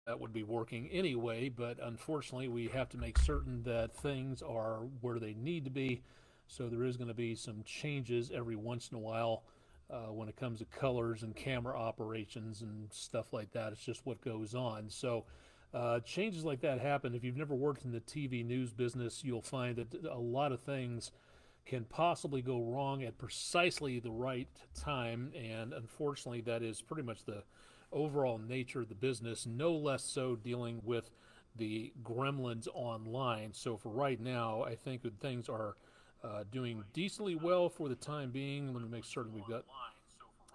that would be working anyway, but unfortunately we have to make certain that things are where they need to be. So there is going to be some changes every once in a while when it comes to colors and camera operations and stuff like that. It's just what goes on. So changes like that happen. If you've never worked in the TV news business, you'll find that a lot of things can possibly go wrong at precisely the right time, and unfortunately that is pretty much the overall nature of the business, no less so dealing with the gremlins online. So for right now, I think that things are doing decently well for the time being. Let me make certain we've got,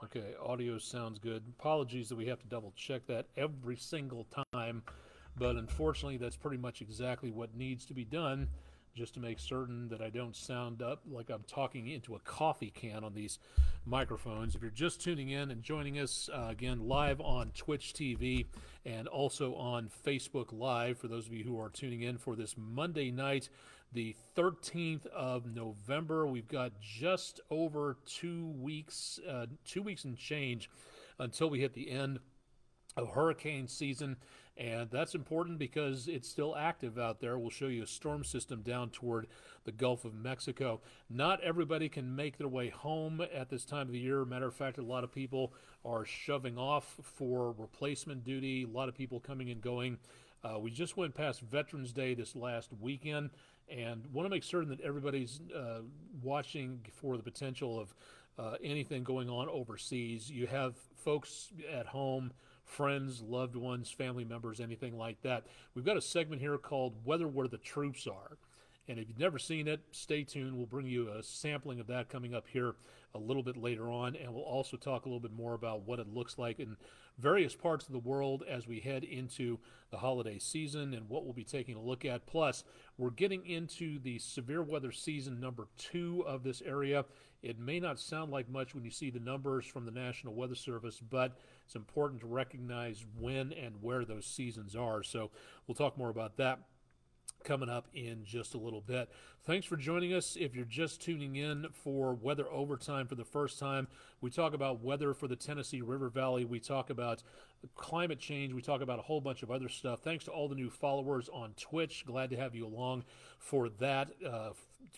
okay, audio sounds good. Apologies that we have to double check that every single time, but unfortunately that's pretty much exactly what needs to be done, just to make certain that I don't sound up like I'm talking into a coffee can on these microphones. If you're just tuning in and joining us, again, live on Twitch TV and also on Facebook Live, for those of you who are tuning in for this Monday night, the 13th of November, we've got just over 2 weeks, 2 weeks and change until we hit the end of hurricane season, and that's important because it's still active out there. We'll show you a storm system down toward the Gulf of Mexico. Not everybody can make their way home at this time of the year. Matter of fact, a lot of people are shoving off for replacement duty, a lot of people coming and going. We just went past Veterans Day this last weekend, and want to make certain that everybody's watching for the potential of anything going on overseas. You have folks at home, friends, loved ones, family members, anything like that. We've got a segment here called Weather Where the Troops Are. And if you've never seen it, stay tuned. We'll bring you a sampling of that coming up here a little bit later on. And we'll also talk a little bit more about what it looks like in various parts of the world as we head into the holiday season and what we'll be taking a look at. Plus, we're getting into the severe weather season number 2 of this area. It may not sound like much when you see the numbers from the National Weather Service, but it's important to recognize when and where those seasons are. So we'll talk more about that coming up in just a little bit. Thanks for joining us. If you're just tuning in for Weather Overtime for the first time, we talk about weather for the Tennessee River Valley. We talk about climate change. We talk about a whole bunch of other stuff. Thanks to all the new followers on Twitch. Glad to have you along for that.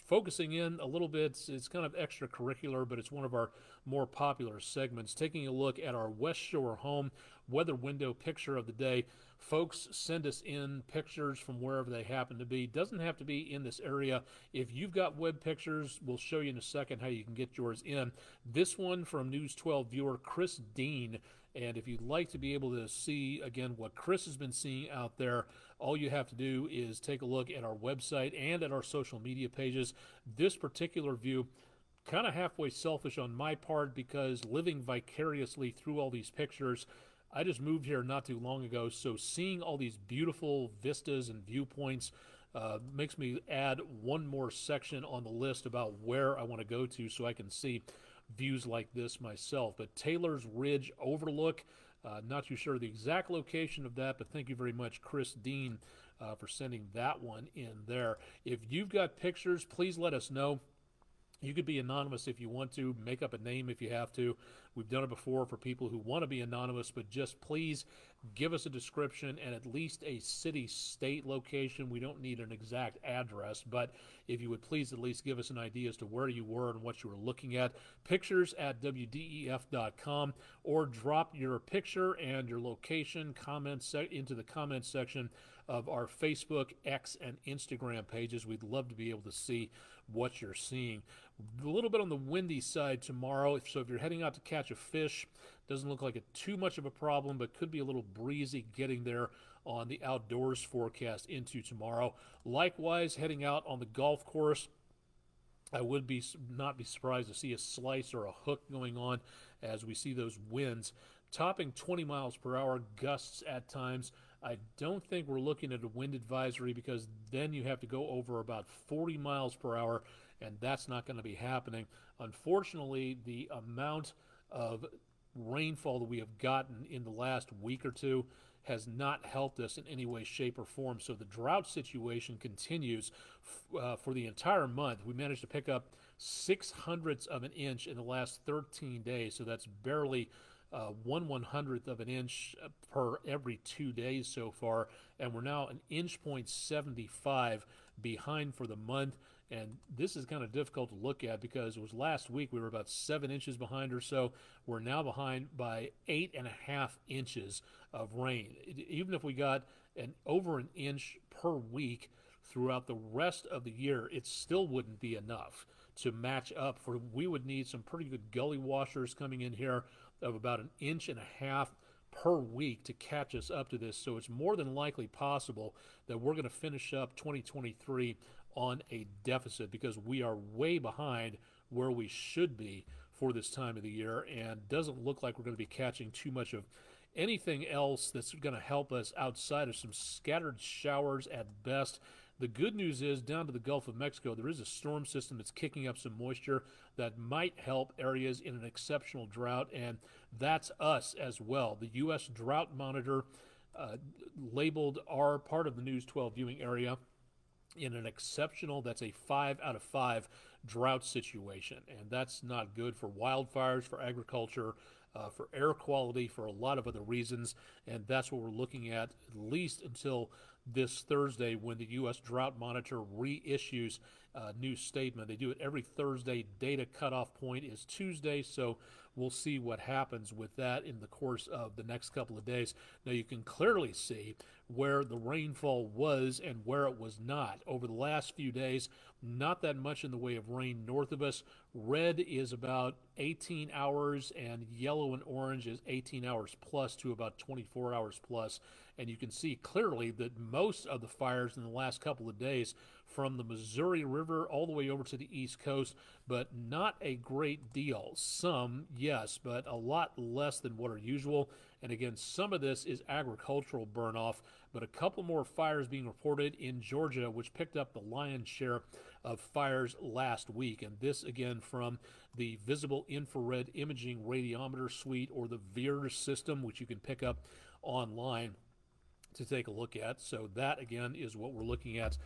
Focusing in a little bit, it's kind of extracurricular, but it's one of our more popular segments. Taking a look at our West Shore home weather window picture of the day. Folks send us in pictures from wherever they happen to be. Doesn't have to be in this area. If you've got web pictures, we'll show you in a second how you can get yours in. This one from News 12 viewer Chris Dean. And if you'd like to be able to see, again, what Chris has been seeing out there, all you have to do is take a look at our website and at our social media pages. This particular view, kind of halfway selfish on my part, because living vicariously through all these pictures, I just moved here not too long ago, so seeing all these beautiful vistas and viewpoints makes me add one more section on the list about where I want to go to so I can see views like this myself. But Taylor's Ridge Overlook, not too sure the exact location of that, but thank you very much, Chris Dean, for sending that one in there. If you've got pictures, please let us know. You could be anonymous if you want to, make up a name if you have to. We've done it before for people who want to be anonymous, but just please give us a description and at least a city-state location. We don't need an exact address, but if you would please at least give us an idea as to where you were and what you were looking at. Pictures at WDEF.com, or drop your picture and your location comments into the comments section of our Facebook, X, and Instagram pages. We'd love to be able to see what you're seeing. A little bit on the windy side tomorrow, so if you're heading out to catch a fish, doesn't look like too much of a problem, but could be a little breezy getting there on the outdoors forecast into tomorrow. Likewise, heading out on the golf course, I would not be surprised to see a slice or a hook going on as we see those winds topping 20 miles per hour, gusts at times. I don't think we're looking at a wind advisory, because then you have to go over about 40 miles per hour, and that's not going to be happening. Unfortunately, the amount of rainfall that we have gotten in the last week or two has not helped us in any way, shape, or form. So the drought situation continues for the entire month. We managed to pick up 0.06 of an inch in the last 13 days, so that's barely 1/100th of an inch per every 2 days so far, and we're now an inch point 75 behind for the month. And this is kind of difficult to look at because it was last week we were about 7 inches behind or so. We're now behind by 8.5 inches of rain. Even if we got over an inch per week throughout the rest of the year, it still wouldn't be enough to match up. We would need some pretty good gully washers coming in here of about 1.5 inches per week to catch us up to this. So it's more than likely possible that we're going to finish up 2023 on a deficit because we are way behind where we should be for this time of the year, and doesn't look like we're going to be catching too much of anything else that's going to help us outside of some scattered showers at best. The good news is down to the Gulf of Mexico, there is a storm system that's kicking up some moisture that might help areas in an exceptional drought, and that's us as well. The U.S. Drought Monitor labeled our part of the News 12 viewing area in an exceptional, that's a 5 out of 5 drought situation, and that's not good for wildfires, for agriculture, for air quality, for a lot of other reasons, and that's what we're looking at least until this Thursday when the U.S. Drought Monitor reissues a new statement. They do it every Thursday. Data cutoff point is Tuesday, so we'll see what happens with that in the course of the next couple of days. Now, you can clearly see where the rainfall was and where it was not. Over the last few days, not that much in the way of rain north of us. Red is about 18 hours, and yellow and orange is 18 hours plus to about 24 hours plus. And you can see clearly that most of the fires in the last couple of days from the Missouri River all the way over to the East Coast, but not a great deal. Some, yes, but a lot less than what are usual. And again, some of this is agricultural burn-off, but a couple more fires being reported in Georgia, which picked up the lion's share of fires last week. And this, again, from the Visible Infrared Imaging Radiometer Suite, or the VIIRS system, which you can pick up online to take a look at. So that, again, is what we're looking at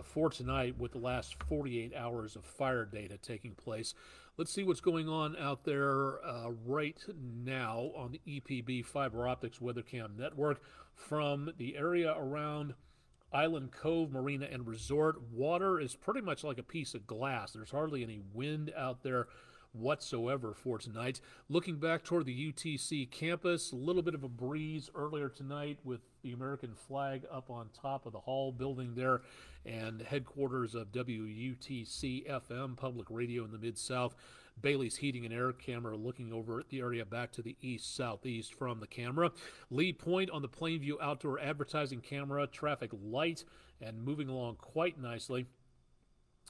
for tonight with the last 48 hours of fire data taking place. Let's see what's going on out there right now on the EPB Fiber Optics WeatherCam network. From the area around Island Cove Marina and Resort, water is pretty much like a piece of glass. There's hardly any wind out there whatsoever for tonight. Looking back toward the UTC campus, a little bit of a breeze earlier tonight with the American flag up on top of the hall building there, and headquarters of WUTC FM public radio in the Mid-South. Bailey's Heating and Air camera looking over at the area back to the east-southeast from the camera. Lee Point on the Plainview outdoor advertising camera, traffic light and moving along quite nicely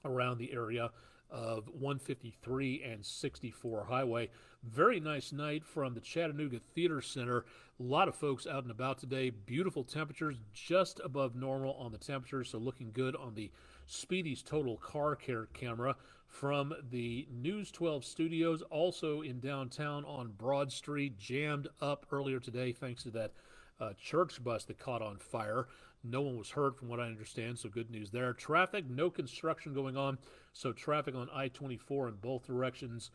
around the area of 153 and 64 Highway. Very nice night from the Chattanooga Theater Center. A lot of folks out and about today. Beautiful temperatures, just above normal on the temperatures, so looking good on the Speedy's Total Car Care camera. From the News 12 studios, also in downtown on Broad Street, jammed up earlier today thanks to that church bus that caught on fire. No one was hurt from what I understand, so good news there. Traffic, no construction going on, so traffic on I-24 in both directions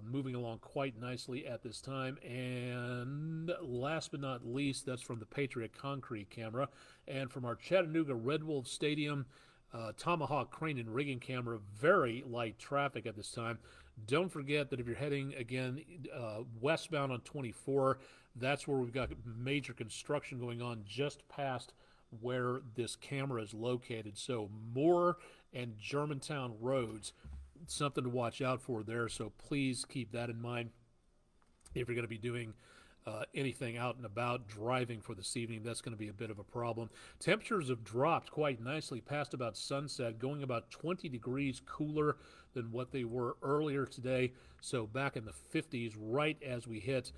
moving along quite nicely at this time. And last but not least, that's from the Patriot Concrete camera. And from our Chattanooga Red Wolf Stadium Tomahawk Crane and Rigging camera, very light traffic at this time. Don't forget that if you're heading, again, westbound on 24, that's where we've got major construction going on just past where this camera is located. So Moore and Germantown roads, something to watch out for there. So please keep that in mind if you're going to be doing anything out and about driving for this evening. That's going to be a bit of a problem. Temperatures have dropped quite nicely past about sunset, going about 20 degrees cooler than what they were earlier today. So back in the 50s right as we hit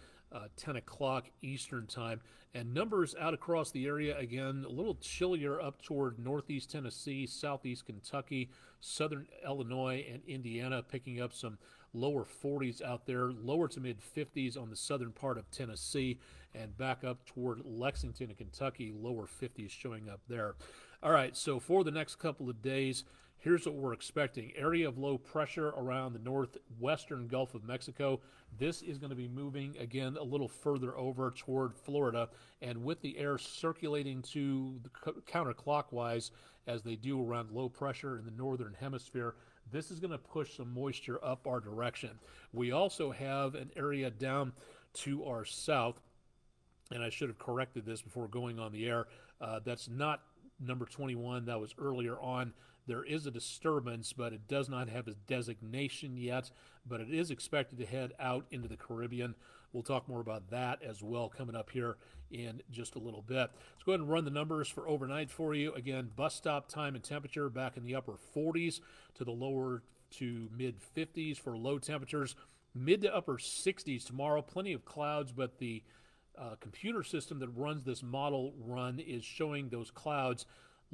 10 o'clock Eastern time. And numbers out across the area, again, a little chillier up toward northeast Tennessee, southeast Kentucky, southern Illinois, and Indiana, picking up some lower 40s out there, lower to mid 50s on the southern part of Tennessee, and back up toward Lexington and Kentucky, lower 50s showing up there. All right, so for the next couple of days, Here's what we're expecting. Area of low pressure around the northwestern Gulf of Mexico. This is going to be moving, again, a little further over toward Florida. And with the air circulating to the counterclockwise, as they do around low pressure in the northern hemisphere, this is going to push some moisture up our direction. We also have an area down to our south, and I should have corrected this before going on the air. That's not number 21. That was earlier on. There is a disturbance, but it does not have a designation yet, but it is expected to head out into the Caribbean. We'll talk more about that as well coming up here in just a little bit. Let's go ahead and run the numbers for overnight for you. Again, bus stop time and temperature back in the upper 40s to the lower to mid 50s for low temperatures. Mid to upper 60s tomorrow. Plenty of clouds, but the computer system that runs this model run is showing those clouds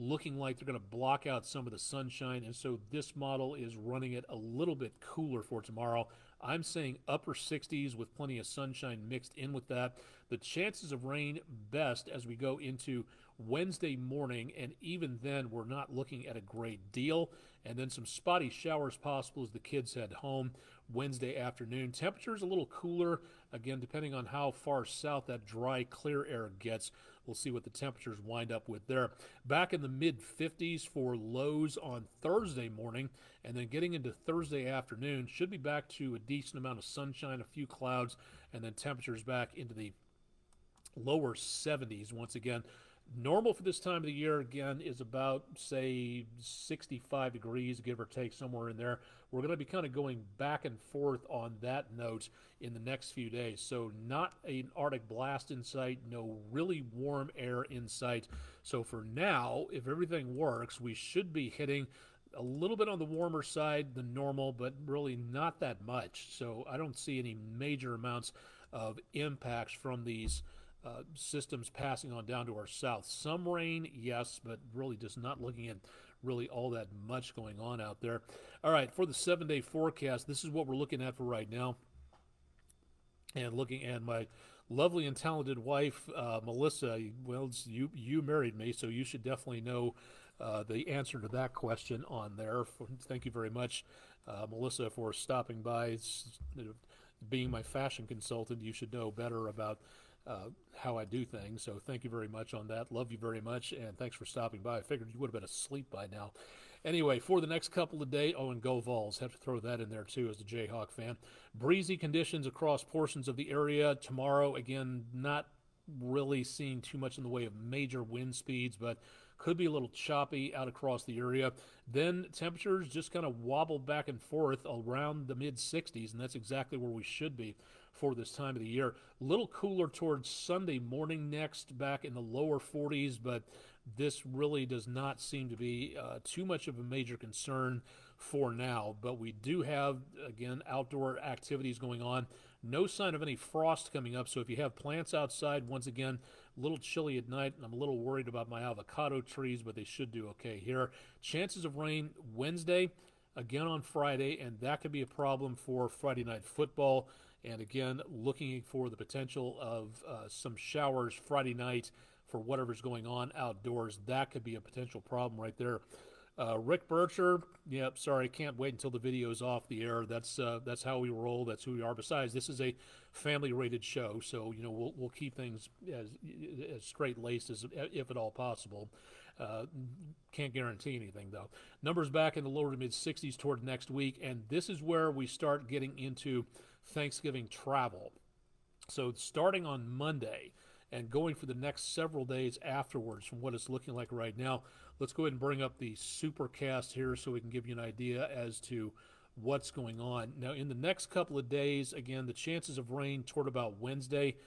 looking like they're going to block out some of the sunshine, and so this model is running it a little bit cooler for tomorrow. I'm saying upper 60s with plenty of sunshine mixed in with that. The chances of rain best as we go into Wednesday morning, and even then we're not looking at a great deal. And then some spotty showers possible as the kids head home Wednesday afternoon. Temperatures a little cooler, again, depending on how far south that dry, clear air gets. We'll see what the temperatures wind up with there. Back in the mid-50s for lows on Thursday morning, and then getting into Thursday afternoon, should be back to a decent amount of sunshine, a few clouds, and then temperatures back into the lower 70s once again. Normal for this time of the year, again, is about, say, 65 degrees, give or take, somewhere in there. We're going to be kind of going back and forth on that note in the next few days. So not an Arctic blast in sight, no really warm air in sight. So for now, if everything works, we should be hitting a little bit on the warmer side than normal, but really not that much. So I don't see any major amounts of impacts from these systems passing on down to our south. Some rain, yes, but really just not looking at really all that much going on out there. All right, for the 7-day forecast, this is what we're looking at for right now. And looking at my lovely and talented wife, Melissa. Well, you married me, so you should definitely know the answer to that question on there. Thank you very much, Melissa, for stopping by. Being my fashion consultant, you should know better about how I do things. So thank you very much on that. Love you very much, and thanks for stopping by. I figured you would have been asleep by now. Anyway, for the next couple of days, and go Vols, have to throw that in there too as a Jayhawk fan. Breezy conditions across portions of the area. Tomorrow, again, not really seeing too much in the way of major wind speeds, but could be a little choppy out across the area. Then temperatures just kind of wobble back and forth around the mid-60s, and that's exactly where we should be for this time of the year. A little cooler towards Sunday morning next, back in the lower 40s, but this really does not seem to be too much of a major concern for now. But we do have, again, outdoor activities going on. No sign of any frost coming up, so if you have plants outside, once again, a little chilly at night. I'm a little worried about my avocado trees, but they should do okay here. Chances of rain Wednesday, again on Friday, and that could be a problem for Friday night football. And again, looking for the potential of some showers Friday night for whatever's going on outdoors. That could be a potential problem right there. Rick Bircher, yep, sorry, can't wait until the video's off the air. That's how we roll. That's who we are. Besides, this is a family-rated show, so you know we'll keep things as straight-laced as if at all possible. Can't guarantee anything though. Numbers back in the lower to mid-60s toward next week, and this is where we start getting into Thanksgiving travel. So starting on Monday and going for the next several days afterwards from what it's looking like right now, let's go ahead and bring up the Supercast here so we can give you an idea as to what's going on. Now, in the next couple of days, again, the chances of rain toward about Wednesday,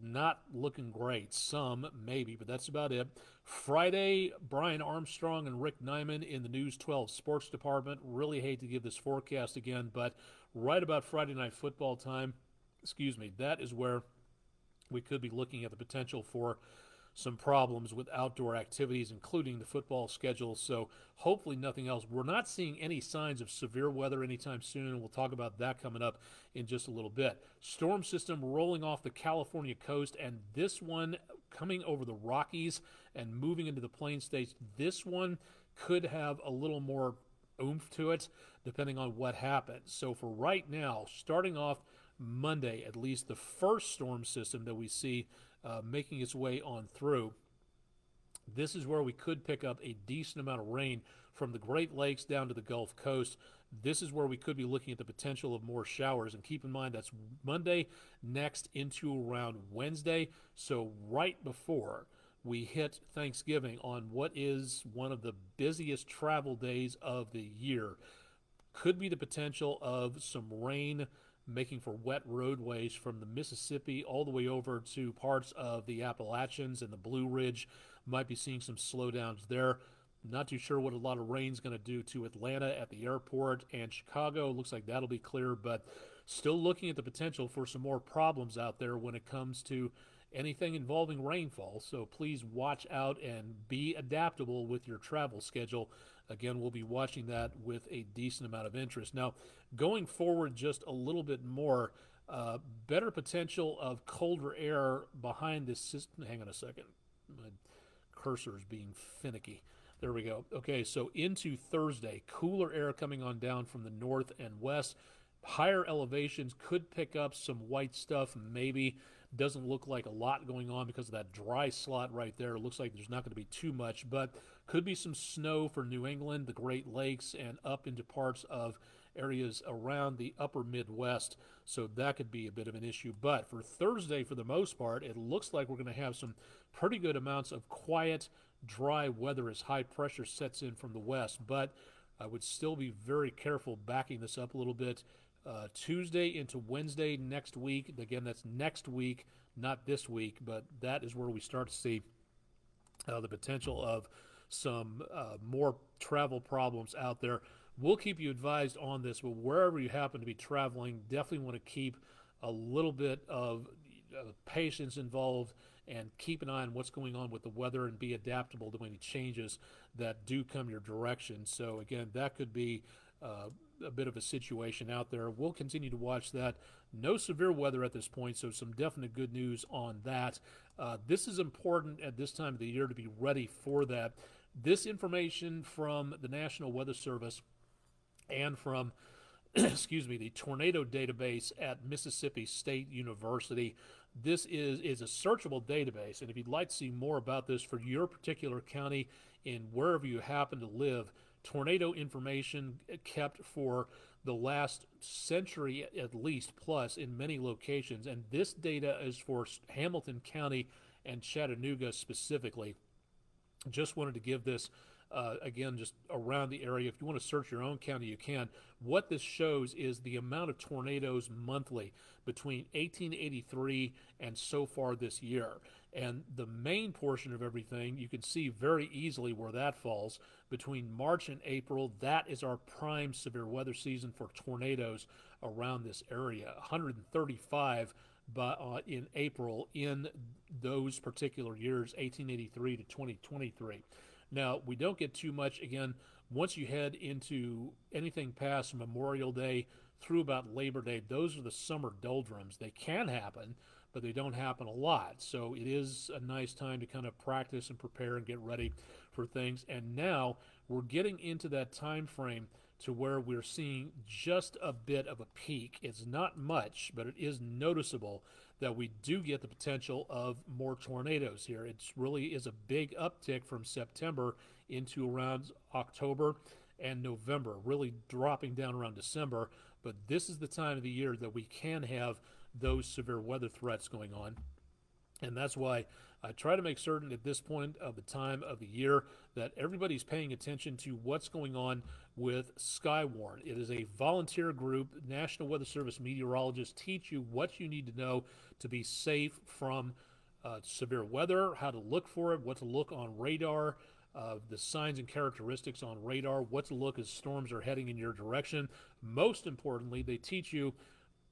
not looking great. Some, maybe, but that's about it. Friday, Brian Armstrong and Rick Nyman in the News 12 Sports Department. Really hate to give this forecast again, but right about Friday night football time, that is where we could be looking at the potential for some problems with outdoor activities, including the football schedule. So hopefully nothing else. We're not seeing any signs of severe weather anytime soon, and we'll talk about that coming up in just a little bit. Storm system rolling off the California coast, and this one coming over the Rockies and moving into the Plain States. This one could have a little more oomph to it depending on what happens. So for right now, starting off Monday, at least the first storm system that we see making its way on through, this is where we could pick up a decent amount of rain from the Great Lakes down to the Gulf Coast. This is where we could be looking at the potential of more showers. And keep in mind, that's Monday next into around Wednesday. So right before we hit Thanksgiving on what is one of the busiest travel days of the year, could be the potential of some rain making for wet roadways from the Mississippi all the way over to parts of the Appalachians and the Blue Ridge. Might be seeing some slowdowns there. Not too sure what a lot of rain's going to do to Atlanta at the airport, and Chicago looks like that'll be clear, but still looking at the potential for some more problems out there when it comes to anything involving rainfall. So please watch out and be adaptable with your travel schedule. Again, we'll be watching that with a decent amount of interest. Now, going forward just a little bit more, better potential of colder air behind this system. Hang on a second. My cursor is being finicky. There we go. Okay, so into Thursday, cooler air coming on down from the north and west. Higher elevations could pick up some white stuff, maybe. Doesn't look like a lot going on because of that dry slot right there. It looks like there's not going to be too much, but could be some snow for New England, the Great Lakes, and up into parts of areas around the upper Midwest. So that could be a bit of an issue. But for Thursday, for the most part, it looks like we're going to have some pretty good amounts of quiet, dry weather as high pressure sets in from the west. But I would still be very careful backing this up a little bit. Tuesday into Wednesday next week. Again, that's next week, not this week, but that is where we start to see the potential of some more travel problems out there. We'll keep you advised on this, but wherever you happen to be traveling, definitely want to keep a little bit of patience involved and keep an eye on what's going on with the weather and be adaptable to any changes that do come your direction. So again, that could be a bit of a situation out there. We'll continue to watch that. No severe weather at this point, so some definite good news on that. This is important at this time of the year to be ready for that. This information from the National Weather Service and from excuse me, the tornado database at Mississippi State University. This is a searchable database, and if you'd like to see more about this for your particular county in wherever you happen to live, tornado information kept for the last century at least plus in many locations, and this data is for Hamilton County and Chattanooga specifically. Just wanted to give this again, just around the area. If you want to search your own county, you can. What this shows is the amount of tornadoes monthly between 1883 and so far this year. And the main portion of everything, you can see very easily where that falls. Between March and April, that is our prime severe weather season for tornadoes around this area. 135 in April in those particular years, 1883 to 2023. Now, we don't get too much, again, once you head into anything past Memorial Day through about Labor Day, those are the summer doldrums. They can happen, but they don't happen a lot. So it is a nice time to kind of practice and prepare and get ready for things. And now we're getting into that time frame to where we're seeing just a bit of a peak. It's not much, but it is noticeable that we do get the potential of more tornadoes here. It really is a big uptick from September into around October and November, really dropping down around December. But this is the time of the year that we can have those severe weather threats going on. And that's why I try to make certain at this point of the time of the year that everybody's paying attention to what's going on with Skywarn. It is a volunteer group. National Weather Service meteorologists teach you what you need to know to be safe from severe weather, how to look for it, what to look on radar, the signs and characteristics on radar, what to look as storms are heading in your direction. Most importantly, they teach you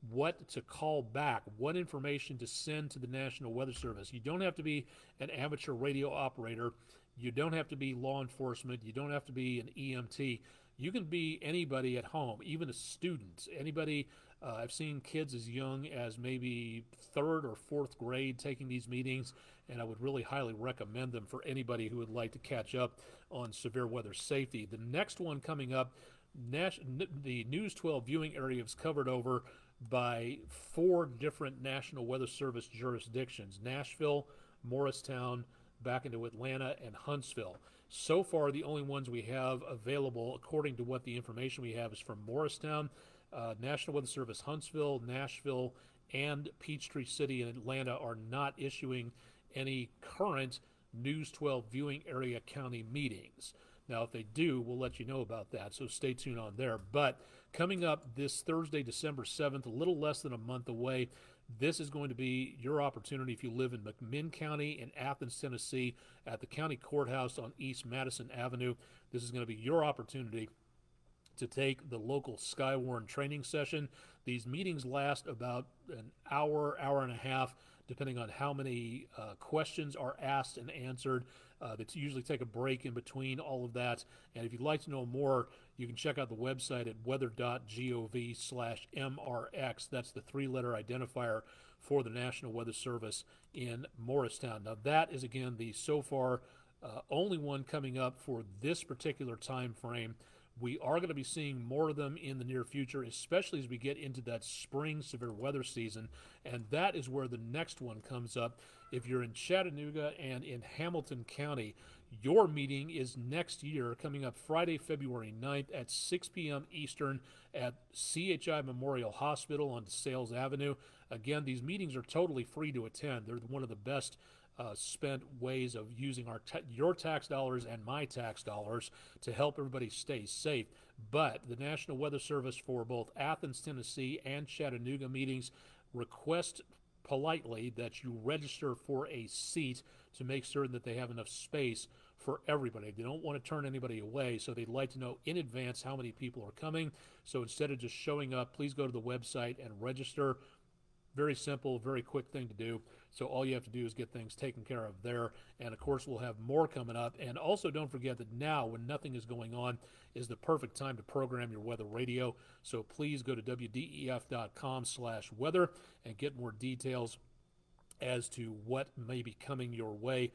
what to call back, what information to send to the National Weather Service. You don't have to be an amateur radio operator. You don't have to be law enforcement. You don't have to be an EMT. You can be anybody at home, even a student, anybody. I've seen kids as young as maybe 3rd or 4th grade taking these meetings, and I would really highly recommend them for anybody who would like to catch up on severe weather safety. The next one coming up, the News 12 viewing area is covered over by 4 different National Weather Service jurisdictions: Nashville, Morristown, back into Atlanta, and Huntsville. So far, the only ones we have available, according to what the information we have, is from Morristown, National Weather Service Huntsville, Nashville, and Peachtree City and Atlanta are not issuing any current News 12 viewing area county meetings. Now, if they do, we'll let you know about that, so stay tuned on there. But coming up this Thursday, December 7th, a little less than a month away, this is going to be your opportunity if you live in McMinn County in Athens, Tennessee, at the county courthouse on East Madison Avenue. This is going to be your opportunity to take the local Skywarn training session. These meetings last about an hour, hour and a half, depending on how many questions are asked and answered. They usually take a break in between all of that. And if you'd like to know more, you can check out the website at weather.gov/MRX. That's the 3-letter identifier for the National Weather Service in Morristown. Now, that is, again, the so far only one coming up for this particular time frame. We are going to be seeing more of them in the near future, especially as we get into that spring severe weather season, and that is where the next one comes up. If you're in Chattanooga and in Hamilton County, your meeting is next year, coming up Friday, February 9th at 6 p.m. Eastern at CHI Memorial Hospital on DeSales Avenue. Again, these meetings are totally free to attend. They're one of the best spent ways of using your tax dollars and my tax dollars to help everybody stay safe. But the National Weather Service for both Athens, Tennessee and Chattanooga meetings request politely that you register for a seat to make certain that they have enough space for everybody. They don't want to turn anybody away, so they'd like to know in advance how many people are coming. So instead of just showing up, please go to the website and register. Very simple, very quick thing to do. So all you have to do is get things taken care of there. And of course, we'll have more coming up. And also don't forget that now, when nothing is going on, is the perfect time to program your weather radio. So please go to WDEF.com/weather and get more details as to what may be coming your way.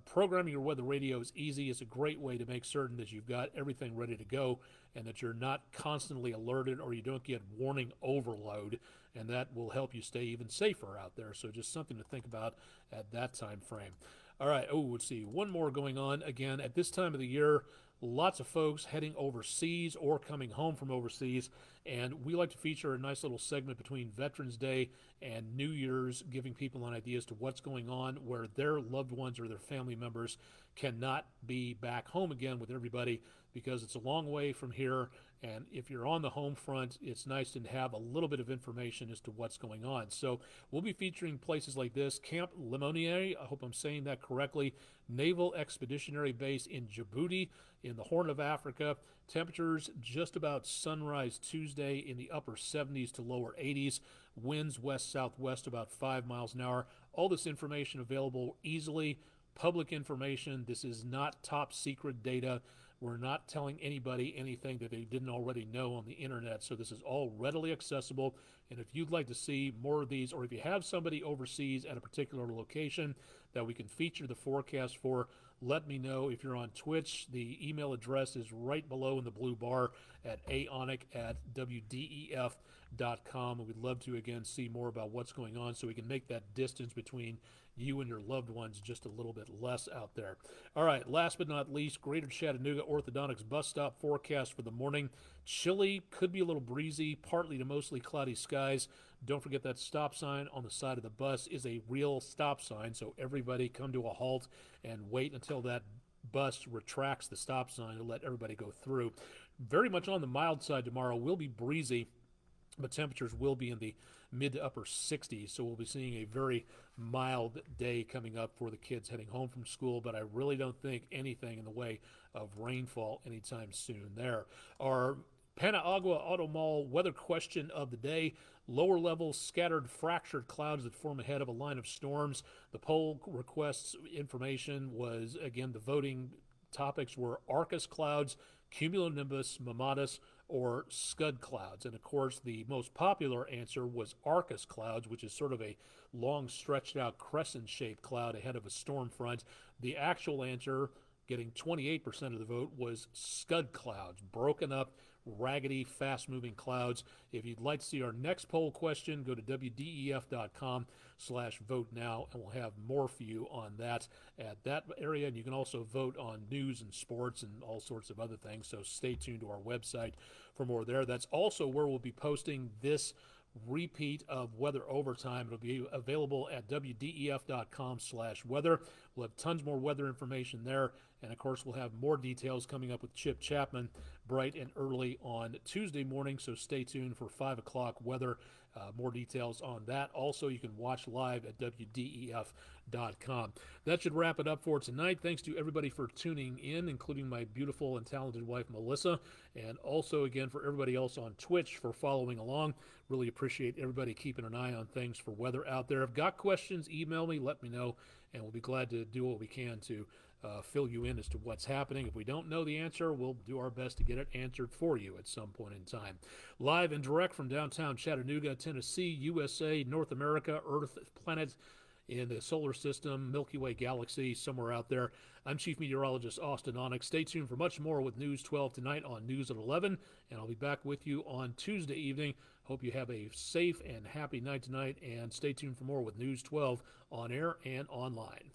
Programming your weather radio is easy. It's a great way to make certain that you've got everything ready to go and that you're not constantly alerted or you don't get warning overload, and that will help you stay even safer out there. So just something to think about at that time frame. All right, let's see, one more going on. Again, at this time of the year, lots of folks heading overseas or coming home from overseas, and we like to feature a nice little segment between Veterans Day and New Year's, giving people an idea as to what's going on where their loved ones or their family members cannot be back home again with everybody, because it's a long way from here, and if you're on the home front, it's nice to have a little bit of information as to what's going on. So we'll be featuring places like this: Camp Lemonnier, I hope I'm saying that correctly, Naval Expeditionary Base in Djibouti in the Horn of Africa. Temperatures just about sunrise Tuesday in the upper 70s to lower 80s. Winds west-southwest about 5 miles an hour. All this information available easily. Public information. This is not top secret data. We're not telling anybody anything that they didn't already know on the internet. So this is all readily accessible. And if you'd like to see more of these, or if you have somebody overseas at a particular location that we can feature the forecast for, let me know. If you're on Twitch, the email address is right below in the blue bar at aonic@wdef.com. And we'd love to, again, see more about what's going on so we can make that distance between you and your loved ones just a little bit less out there. All right, last but not least, Greater Chattanooga Orthodontics bus stop forecast for the morning. Chilly, could be a little breezy, partly to mostly cloudy skies. Don't forget that stop sign on the side of the bus is a real stop sign, so everybody come to a halt and wait until that bus retracts the stop sign to let everybody go through. Very much on the mild side tomorrow. Will be breezy, but temperatures will be in the mid to upper 60s, so we'll be seeing a very mild day coming up for the kids heading home from school, but I really don't think anything in the way of rainfall anytime soon there. Our Panaagua Auto Mall weather question of the day: lower level scattered fractured clouds that form ahead of a line of storms. The poll requests information was, again, the voting topics were Arcus clouds, cumulonimbus mammatus, or scud clouds. And of course, the most popular answer was Arcus clouds, which is sort of a long, stretched out crescent-shaped cloud ahead of a storm front. The actual answer, getting 28% of the vote, was scud clouds, broken up, raggedy, fast-moving clouds. If you'd like to see our next poll question, go to wdef.com/vote now, and we'll have more for you on that at that area. And you can also vote on news and sports and all sorts of other things, so stay tuned to our website for more there. That's also where we'll be posting this repeat of Weather Overtime. It'll be available at wdef.com/weather. We'll have tons more weather information there. And, of course, we'll have more details coming up with Chip Chapman bright and early on Tuesday morning. So stay tuned for 5 o'clock weather. More details on that. Also, you can watch live at wdef.com. That should wrap it up for tonight. Thanks to everybody for tuning in, including my beautiful and talented wife, Melissa. And also, again, for everybody else on Twitch for following along. Really appreciate everybody keeping an eye on things for weather out there. If you've got questions, email me, let me know, and we'll be glad to do what we can to fill you in as to what's happening. If we don't know the answer, we'll do our best to get it answered for you at some point in time. Live and direct from downtown Chattanooga, Tennessee, USA, North America, Earth, planet in the solar system, Milky Way galaxy, somewhere out there. I'm Chief Meteorologist Austin Onyx. Stay tuned for much more with News 12 tonight on News at 11, and I'll be back with you on Tuesday evening. Hope you have a safe and happy night tonight, and stay tuned for more with News 12 on air and online.